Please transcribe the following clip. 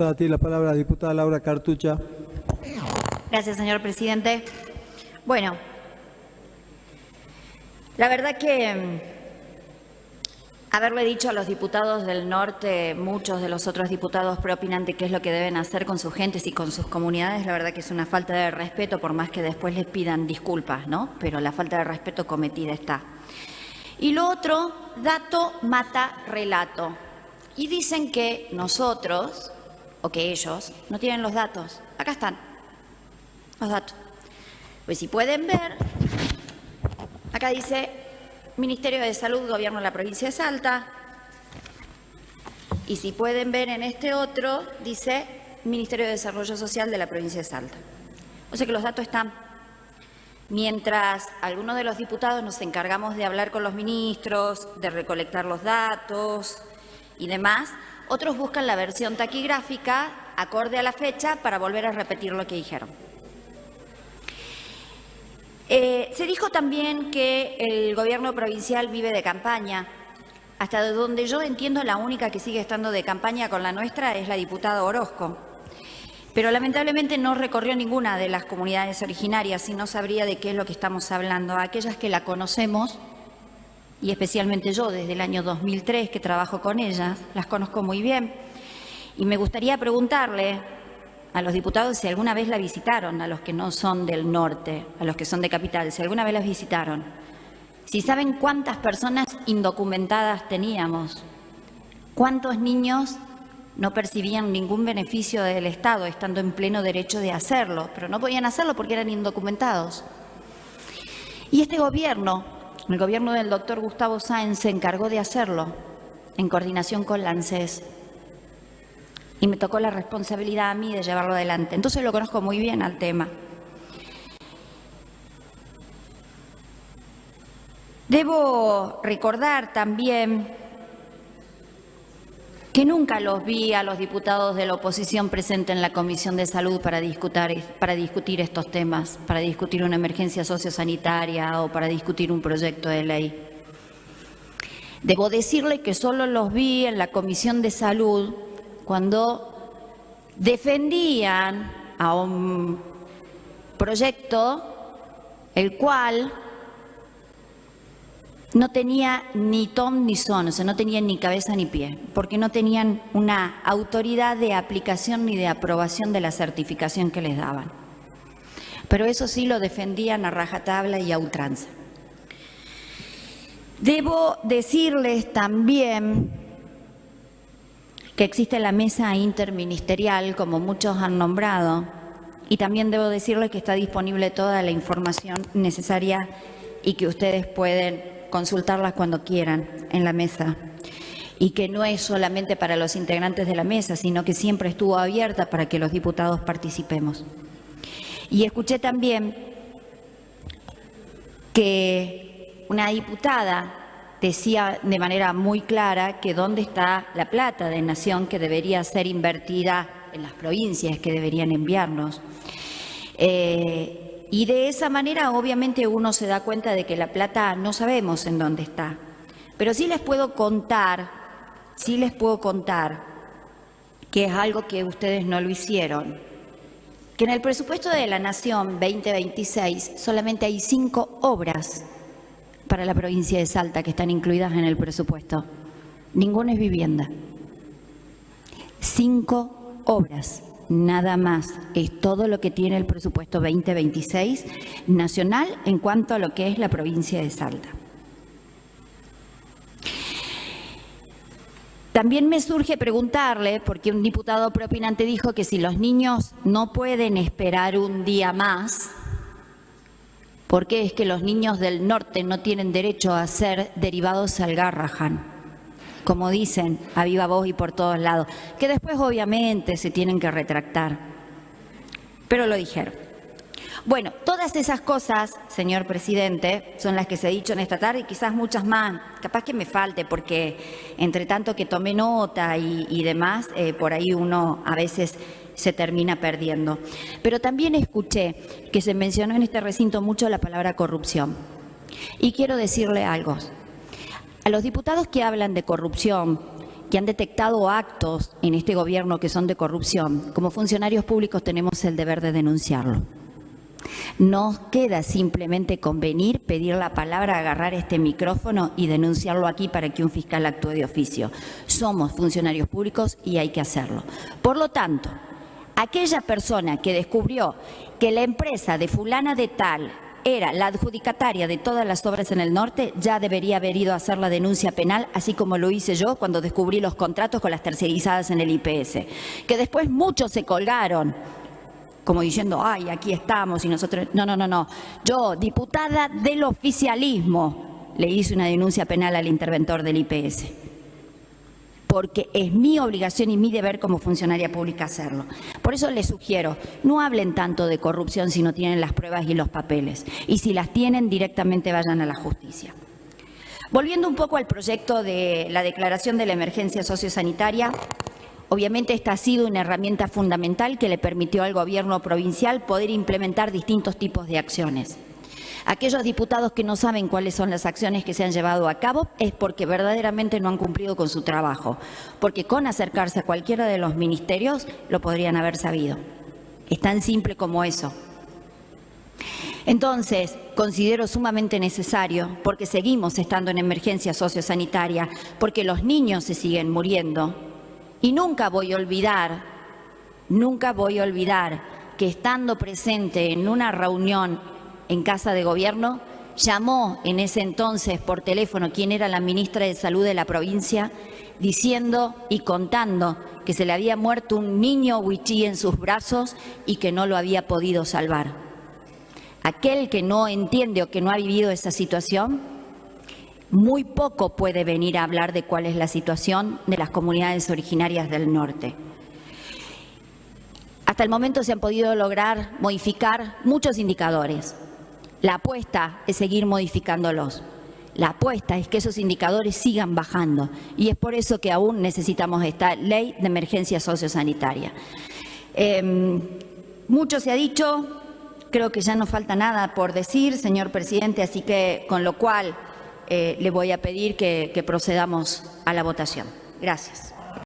Tiene la palabra la diputada Laura Cartucha. Gracias, señor presidente. Bueno, la verdad que haberle dicho a los diputados del norte, muchos de los otros diputados preopinan de qué es lo que deben hacer con sus gentes y con sus comunidades, la verdad que es una falta de respeto, por más que después les pidan disculpas, ¿no? Pero la falta de respeto cometida está. Y lo otro, dato mata relato. Y dicen que nosotros, o que ellos, no tienen los datos. Acá están los datos. Pues si pueden ver, acá dice Ministerio de Salud, Gobierno de la Provincia de Salta. Y si pueden ver en este otro, dice Ministerio de Desarrollo Social de la Provincia de Salta. O sea que los datos están. Mientras algunos de los diputados nos encargamos de hablar con los ministros, de recolectar los datos y demás, otros buscan la versión taquigráfica acorde a la fecha para volver a repetir lo que dijeron. Se dijo también que el gobierno provincial vive de campaña. Hasta donde yo entiendo, la única que sigue estando de campaña con la nuestra es la diputada Orozco. Pero lamentablemente no recorrió ninguna de las comunidades originarias y no sabría de qué es lo que estamos hablando. Aquellas que la conocemos, y especialmente yo desde el año 2003 que trabajo con ellas, las conozco muy bien. Y me gustaría preguntarle a los diputados si alguna vez la visitaron, a los que no son del norte, a los que son de capital, si alguna vez las visitaron. Si saben cuántas personas indocumentadas teníamos, cuántos niños no percibían ningún beneficio del Estado, estando en pleno derecho de hacerlo, pero no podían hacerlo porque eran indocumentados. Y este gobierno, el gobierno del doctor Gustavo Sáenz, se encargó de hacerlo en coordinación con la ANSES. Y me tocó la responsabilidad a mí de llevarlo adelante. Entonces lo conozco muy bien al tema. Debo recordar también que nunca los vi a los diputados de la oposición presentes en la Comisión de Salud para discutir estos temas, para discutir una emergencia sociosanitaria o para discutir un proyecto de ley. Debo decirle que solo los vi en la Comisión de Salud cuando defendían a un proyecto el cual no tenía ni ton ni son, o sea, no tenían ni cabeza ni pie, porque no tenían una autoridad de aplicación ni de aprobación de la certificación que les daban. Pero eso sí lo defendían a rajatabla y a ultranza. Debo decirles también que existe la mesa interministerial, como muchos han nombrado, y también debo decirles que está disponible toda la información necesaria y que ustedes pueden consultarlas cuando quieran en la mesa, y que no es solamente para los integrantes de la mesa, sino que siempre estuvo abierta para que los diputados participemos. Y escuché también que una diputada decía de manera muy clara que dónde está la plata de Nación que debería ser invertida en las provincias que deberían enviarnos. Y de esa manera, obviamente, uno se da cuenta de que la plata no sabemos en dónde está. Pero sí les puedo contar que es algo que ustedes no lo hicieron, que en el presupuesto de la Nación 2026 solamente hay 5 obras para la provincia de Salta que están incluidas en el presupuesto. Ninguna es vivienda. 5 obras. Nada más, es todo lo que tiene el presupuesto 2026 nacional en cuanto a lo que es la provincia de Salta. También me surge preguntarle, porque un diputado preopinante dijo que si los niños no pueden esperar un día más, ¿por qué es que los niños del norte no tienen derecho a ser derivados al Garrahan? Como dicen a viva voz y por todos lados, que después obviamente se tienen que retractar, pero lo dijeron. Bueno, todas esas cosas, señor presidente, son las que se ha dicho en esta tarde y quizás muchas más, capaz que me falte porque entre tanto que tomé nota y demás, por ahí uno a veces se termina perdiendo. Pero también escuché que se mencionó en este recinto mucho la palabra corrupción y quiero decirle algo. A los diputados que hablan de corrupción que han detectado actos en este gobierno que son de corrupción, como funcionarios públicos tenemos el deber de denunciarlo. No queda simplemente convenir, pedir la palabra, agarrar este micrófono y denunciarlo aquí para que un fiscal actúe de oficio. Somos funcionarios públicos y hay que hacerlo. Por lo tanto, aquella persona que descubrió que la empresa de fulana de tal era la adjudicataria de todas las obras en el norte, ya debería haber ido a hacer la denuncia penal, así como lo hice yo cuando descubrí los contratos con las tercerizadas en el IPS, que después muchos se colgaron, como diciendo, ay, aquí estamos y nosotros... No. Yo, diputada del oficialismo, le hice una denuncia penal al interventor del IPS, porque es mi obligación y mi deber como funcionaria pública hacerlo. Por eso les sugiero, no hablen tanto de corrupción si no tienen las pruebas y los papeles, y si las tienen, directamente vayan a la justicia. Volviendo un poco al proyecto de la declaración de la emergencia sociosanitaria, obviamente esta ha sido una herramienta fundamental que le permitió al gobierno provincial poder implementar distintos tipos de acciones. Aquellos diputados que no saben cuáles son las acciones que se han llevado a cabo es porque verdaderamente no han cumplido con su trabajo, porque con acercarse a cualquiera de los ministerios lo podrían haber sabido. Es tan simple como eso. Entonces, considero sumamente necesario, porque seguimos estando en emergencia sociosanitaria, porque los niños se siguen muriendo, y nunca voy a olvidar que estando presente en una reunión en Casa de Gobierno, llamó en ese entonces por teléfono quien era la ministra de Salud de la provincia, diciendo y contando que se le había muerto un niño huichí en sus brazos y que no lo había podido salvar. Aquel que no entiende o que no ha vivido esa situación, muy poco puede venir a hablar de cuál es la situación de las comunidades originarias del norte. Hasta el momento se han podido lograr modificar muchos indicadores. La apuesta es seguir modificándolos. La apuesta es que esos indicadores sigan bajando y es por eso que aún necesitamos esta ley de emergencia sociosanitaria. Mucho se ha dicho, creo que ya no falta nada por decir, señor presidente, así que con lo cual le voy a pedir que procedamos a la votación. Gracias.